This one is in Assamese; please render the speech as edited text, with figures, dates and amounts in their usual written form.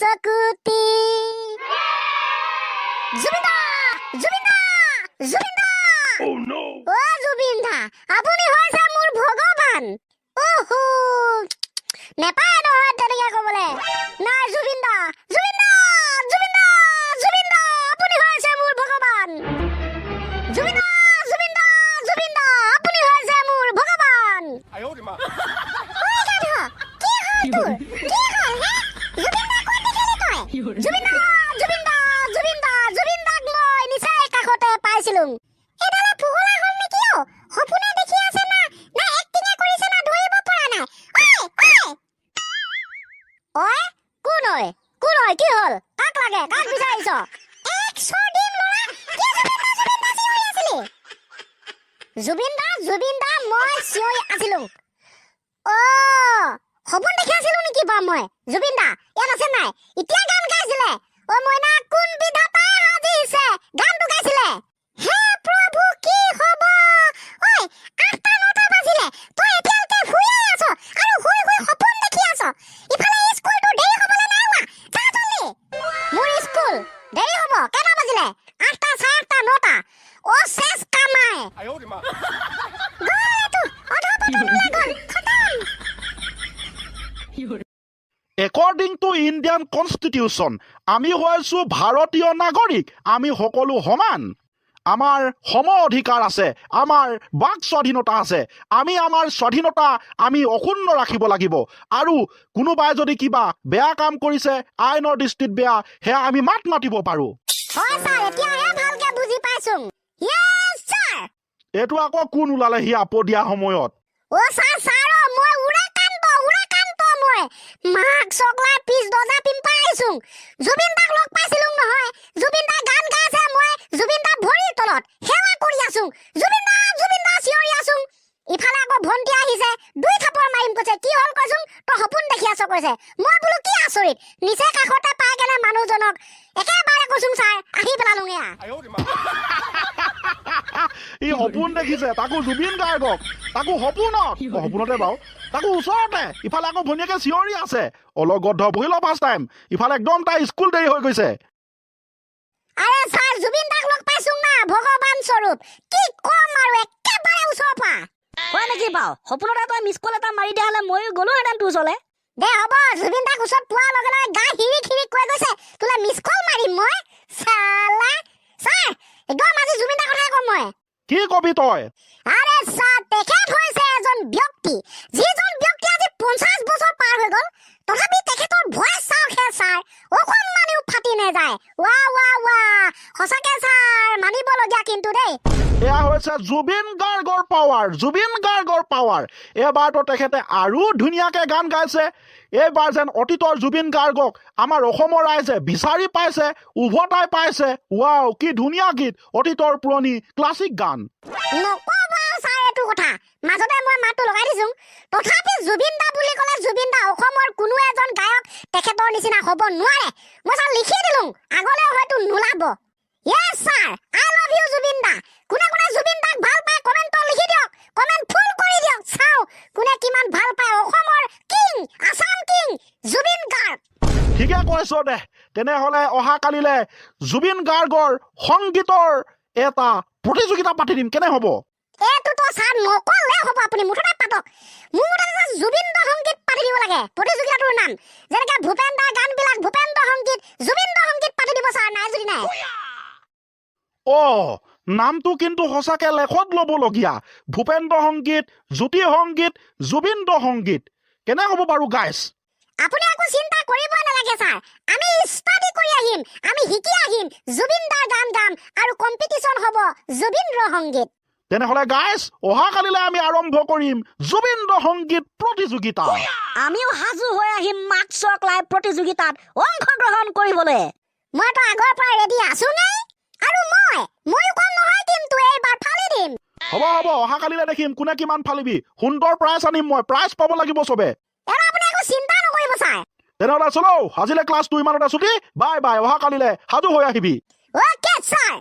চকুতি জুবিনদা জুবিনদা জুবিনদা Oh no! ও জুবিনদা আপুনি হৈছে মোৰ ভগৱান ওহো নেপায় নহয় তেনেকে ক'বলে নাই জুবিনদা জুবিনদা জুবিনদা জুবিনদা আপুনি হৈছে মোৰ ভগৱান জুবিনদা জুবিনদা জুবিনদা আপুনি হৈছে মোৰ ভগৱান I owed him up. ঐ গাধ কি হ'ল তোৰ কি হ'ল হে জুবিনদা ক'ত দেখিলি তই জুবিনদা জুবিনদা জুবিনদা জুবিনদাক মই নিচাই কাষতে পাইছিলোঁ এডালে পুহলা হ'ল নেকি অ সপোনে দেখি আছে না না এক্টিঙে কৰিছে না ধৰিব পৰা নাই ঐ কোন হয় কি হ'ল কাক লাগে কাক বিচাৰিছ 100 দিন ল'ৰা কি জুবিনদা চিঞৰি আছিলি জুবিনদা মই চিঞৰি আছিলোঁ অ সপোন দেখি আছিলোঁ নেকি বা মই জুবিনদা ইয়াত আছে নাই এতিয়া গান গাইছিলে অ মইনা কোন বিধাতাই সাজিছে গানটো গাইছিলে হে প্ৰভু কি হ'ব ঐ 8টা 9টা বাজিলে তই এতিয়ালৈকে শুইয়ে আছ আৰু শুই সপোন দেখি আছ ইফালে স্কুলটো দেৰি হ'বলৈ নাই হোৱা যা জলদি মোৰ স্কুল দেৰি হ'ব কেইটা বাজিলে 8টা 8:30 9টা অ শেষ কামাই I owed him up. গ'লেতো অধপতন হৈ গ'ল খতম According to Indian Constitution, আমি হৈছো ভাৰতীয় নাগৰিক আমি সকলো সমান আমাৰ সম অধিকাৰ আছে আমাৰ বাক স্বাধীনতা আছে আমি আমাৰ স্বাধীনতা আমি অক্ষুণ্ণ ৰাখিব লাগিব আৰু কোনোবাই যদি কিবা বেয়া কাম কৰিছে আইনৰ দৃষ্টিত বেয়া হেয়া আমি মাতিব পাৰো হয় ছাৰ এতিয়াহে ভালকে বুজি পাইছোঁ ইয়েছ ছাৰ এইটো আকৌ কোন ওলালে হি আপদিয়া সময়ত অ ছাৰ মই উৰা কান্ত মই মাক চকলা পিছ দজা পিম্পা আহিছোঁ জুবিনদাক লগ পাইছিলোঁ নহয় জুবিনদা গান গাইছে মই জুবিনদা ভৰিৰ তলত সেৱা কৰি আছোঁ জুবিনদা চিঞৰি আছোঁ ইফালে আকৌ ভণ্টি আহিছে 2 থাপৰ মাৰিম কৈছে কি হ'ল কৈছোঁ তই সপোন দেখি আছ কৈছে মই বোলো কি আচৰিত নিচে কাষতে পাই কেনে মানুহজনক একেবাৰে কৈছোঁ ছাৰ আহি পেলালোঁ এয়া I owed him up. ই সপোন দেখিছে তাকো জুবিন গাৰ্গক তাকো সপোনতে বাৰু তাকো ওচৰতে ইফালে আকৌ ভনীয়েকে চিঞৰি আছে অলগদ্ধ বহিল ফাৰ্ষ্ট টাইম ইফালে একদম তাই স্কুল দেৰি হৈ গৈছে আৰে ছাৰ জুবিনদাক লগ পাইছোঁ না ভগৱান স্বৰূপ কি কম আৰু একেবাৰে ওচৰৰ পৰা হয় নেকি বাও সপোনতে তই মিছ কল এটা মাৰি দিয়া হ'লে ময়ো গ'লোহেঁতেন তোৰ ওচৰলে দে হ'ব জুবিনদাক ওচৰত পোৱাৰ লগে লগে গা হিৰি কৈ গৈছে তোলে মিছ কল মাৰিম মই চালা ছাৰ একদম আজি জুবিনদাৰ কথাই ক'ম মই কি কবি তই আৰে ছাৰ তেখেত হৈছে এজন ব্যক্তি যিজন ব্যক্তি আজি 50 বছৰ পাৰ হৈ গ'ল তথাপি তেখেতৰ ভয়েছ চাওকহে ছাৰ অকণমানিও ফাটি নাযায় ৱা সঁচাকে ছাৰ মানিবলগীয়া কিন্তু দেই এয়া হৈছে জুবিন গাৰ্গৰ পাৱাৰ এইবাৰতো তেখেতে আৰু ধুনীয়াকে গান গাইছে এইবাৰ যেন অতীতৰ জুবিন গাৰ্গক আমাৰ অসমৰ ৰাইজে বিচাৰি পাইছে উভতাই পাইছে ৱাও কি ধুনীয়া গীত অতীতৰ পুৰণি ক্লাছিক গান নকবা ছাৰ এইটো কথা মাজতে মই মাতটো লগাই দিছোঁ তথাপি জুবিনদা বুলি ক'লে জুবিনদা অসমৰ কোনো এজন গায়ক তেখেতৰ নিচিনা হ'ব নোৱাৰে মই ছাৰ লিখি দিলোঁ আগলৈ হয়তো নোলাব yes sir I love you জুবিনদা কোনে জুবিনদাক ভাল পায় কমেণ্টত লিখি দিয়ক কমেণ্ট ফুল কৰি দিয়ক চাওঁ কোনে কিমান ভাল পায় অসমৰ কিং আসাম কিং জুবিন গাৰ্গ ঠিকে কৈছ দে তেনেহ'লে অহা কালিলে জুবিন গাৰ্গৰ সংগীতৰ এটা প্ৰতিযোগিতা পাতি দিম কেনে হ'ব এইটোতো ছাৰ নকলে হ'ব আপুনি মুঠতে পাতক মোৰ মতে জুবিনদা সংগীত পাতি দিব লাগে প্ৰতিযোগিতাটোৰ নাম যেনেকে ভূপেনদাৰ গানবিলাক ভূপেন্দ্ৰ সংগীত জুবিনদা সংগীত পাতি দিব ছাৰ নাই যদি নাই নামটো কিন্তু সঁচাকে লেখত ল'বলগীয়া ভূপেন্দ্ৰ সংগীত জ্যোতি সংগীত জুবিনদা সংগীত কেনে হ'ব বাৰু গাইছ আপুনি একো চিন্তা কৰিব নালাগে ছাৰ আমি ষ্টাডি কৰি আহিম আমি শিকি আহিম জুবিনদাৰ গান গাম আৰু কম্পিটিশ্যন হ'ব জুবিনদা সংগীত তেনেহ'লে গাইছ অহা কালিলৈ আমি আৰম্ভ কৰিম জুবিনদা সংগীত প্ৰতিযোগিতা আমিও সাজু হৈ আহিম মাৰ্কছক লাইভ প্ৰতিযোগিতাত অংশগ্ৰহণ কৰিবলৈ মইতো আগৰ পৰা ৰেডি আছো নাই আৰু মইও কম নহয় কিন্তু এইবাৰ ফালি দিম হ'ব অহা কালিলৈ দেখিম কোনে কিমান ফালিবি সুন্দৰ প্ৰাইজ আনিম মই প্ৰাইজ পাব লাগিব চবে আৰু আপুনি একো চিন্তা নকৰিব ছাৰ তেনেহ'লে চলো আজিলৈ ক্লাছটো ইমানতে ছুটি বাই অহা কালিলৈ সাজু হৈ আহিবি অ'কে ছাৰ